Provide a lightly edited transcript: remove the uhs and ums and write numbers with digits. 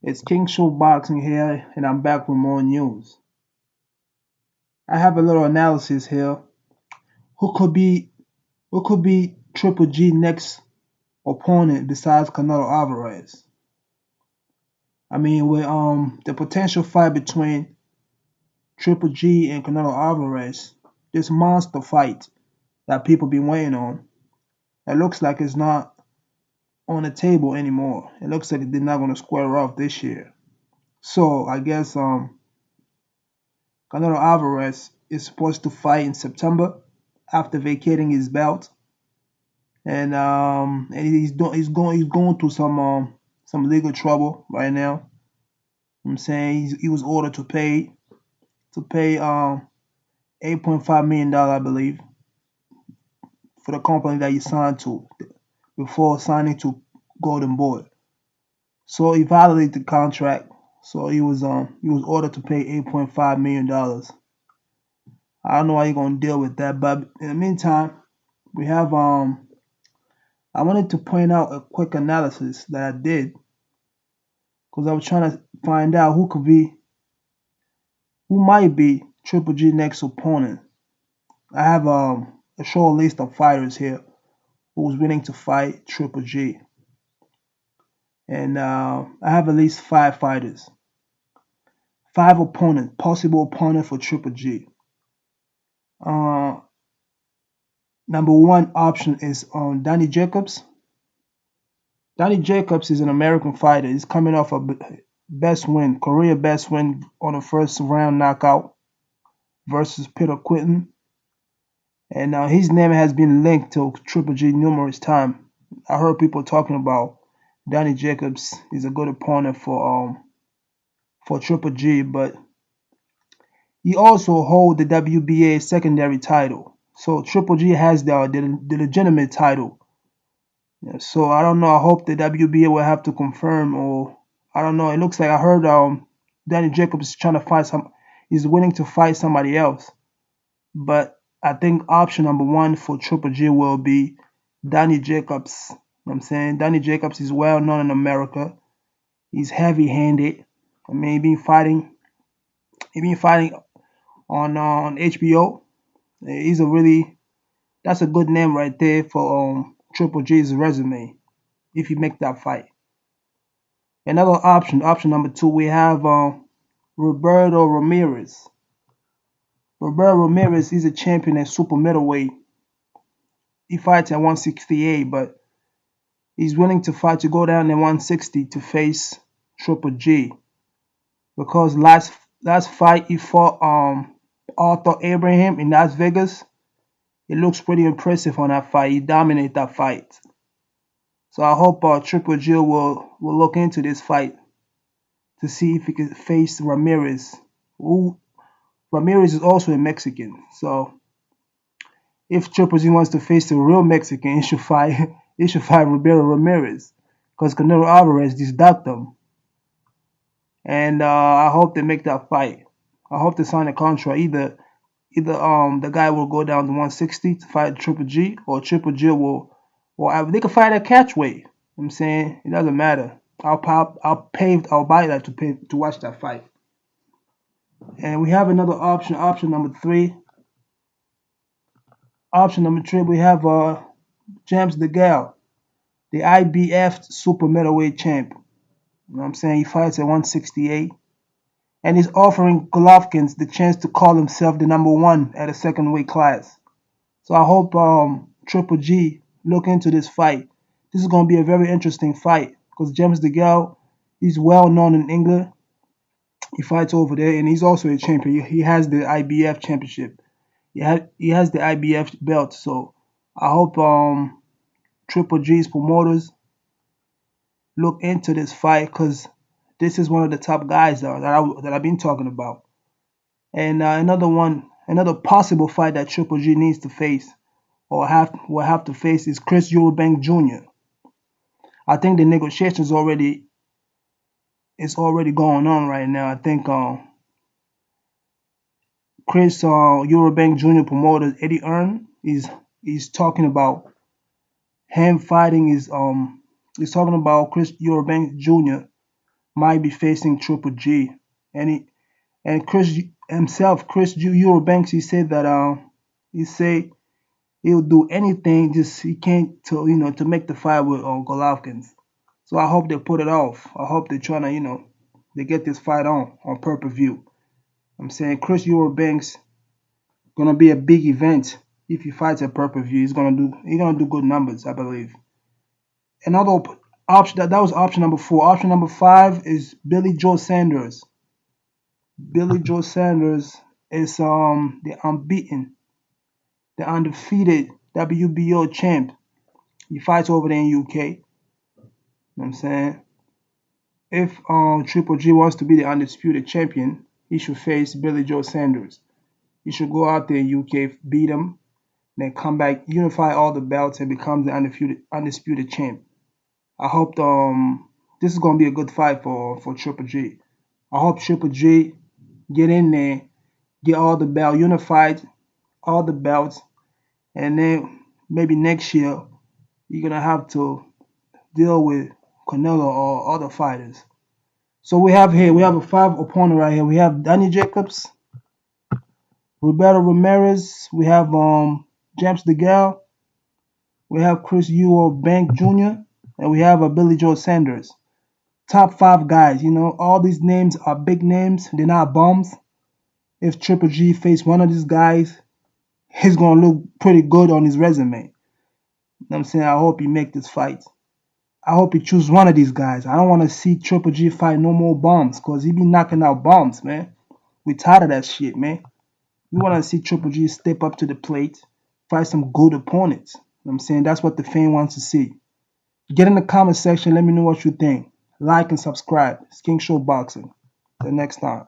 It's King Show Boxing here, and I'm back with more news. I have a little analysis here. Who could be who could be Triple G next opponent besides Canelo Alvarez? I mean, with the potential fight between Triple G and Canelo Alvarez, this monster fight that people been waiting on, it looks like it's not on the table anymore. It looks like they're not going to square off this year. So I guess Canelo Alvarez is supposed to fight in September after vacating his belt, and he's going through some legal trouble right now. I'm saying he was ordered to pay $8.5 million, I believe, for the company that he signed to before signing to Golden Boy. So he violated the contract. So he was ordered to pay $8.5 million. I don't know how you're gonna deal with that, but in the meantime, we have I wanted to point out a quick analysis that I did because I was trying to find out who might be Triple G next opponent. I have a short list of fighters here who's willing to fight Triple G, and I have at least five fighters, five opponents, possible opponent for Triple G. Uh, Number one option is Danny Jacobs. Danny Jacobs is an American fighter. He's coming off a career best win on a first round knockout versus Peter Quinton. And his name has been linked to Triple G numerous times. I heard people talking about Danny Jacobs is a good opponent for Triple G, but he also holds the WBA secondary title. So Triple G has the legitimate title. Yeah, so I don't know. I hope the WBA will have to confirm, or I don't know. It looks like I heard Danny Jacobs is trying to fight He's willing to fight somebody else, but I think option number one for Triple G will be Danny Jacobs. You know what I'm saying Danny Jacobs is well known in America. He's heavy-handed. I mean, he been fighting on HBO. He's a really That's a good name right there for Triple G's resume if he make that fight. Another option number two, we have Roberto Ramirez. Roberto Ramirez is a champion at super middleweight. He fights at 168, but he's willing to fight to go down to 160 to face Triple G because last fight he fought Arthur Abraham in Las Vegas. It looks pretty impressive on that fight. He dominated that fight. So I hope Triple G will look into this fight to see if he can face Ramirez. Ramirez is also a Mexican. So if Triple G wants to face the real Mexican, he should fight Roberto Ramirez because Canelo Alvarez just ducked him. And I hope they make that fight. I hope they sign a contract. Either the guy will go down to 160 to fight Triple G, or Triple G will, or they can fight at catchweight. I'm saying it doesn't matter. I'll buy that to watch that fight. And we have another option. Option number three. Option number three, we have James DeGale, the IBF super middleweight champ. You know what I'm saying? He fights at 168. And he's offering Golovkin the chance to call himself the number one at a second weight class. So I hope Triple G look into this fight. This is going to be a very interesting fight because James DeGale is well known in England. He fights over there, and he's also a champion. He has the IBF championship. He has the IBF belt. So I hope Triple G's promoters look into this fight because this is one of the top guys that I've been talking about. And another possible fight that Triple G needs to face or will have to face is Chris Eurobank Jr. I think the negotiations is already going on right now. I think Chris Eurobank Jr. promoter Eddie Earn is talking about him fighting his he's talking about Chris Eurobank Jr. might be facing Triple G, and Chris himself, Chris Eurobank, he said that he say he'll do anything, just he can't to make the fight with Golovkin. So I hope they put it off. I hope they're trying to they get this fight on pay-per-view. I'm saying Chris Eurobank's gonna be a big event if he fights at pay-per-view. He's gonna do good numbers, I believe. Another option that was option number 4. Option number 5 is Billy Joe Sanders. Billy Joe Sanders is the unbeaten, the undefeated WBO champ. He fights over there in UK. You know what I'm saying? If Triple G wants to be the undisputed champion, he should face Billy Joe Sanders. He should go out there in UK, beat him, then come back, unify all the belts, and become the undisputed champ. I hope this is gonna be a good fight for Triple G. I hope Triple G get in there, get all the belts unified, all the belts, and then maybe next year you're gonna have to deal with Canelo or other fighters. So we have a 5 opponent right here. We have Danny Jacobs, Roberto Ramirez, we have James DeGale, we have Chris Eurobank Jr., and we have Billy Joe Sanders. Top 5 guys, all these names are big names. They're not bums. If Triple G face one of these guys, he's gonna look pretty good on his resume. You know what I'm saying? I hope he make this fight. I hope he choose one of these guys. I don't want to see Triple G fight no more bombs, because he be knocking out bombs, man. We tired of that shit, man. We want to see Triple G step up to the plate, fight some good opponents. You know what I'm saying? That's what the fan wants to see. Get in the comment section. Let me know what you think. Like and subscribe. It's King Show Boxing. Till next time.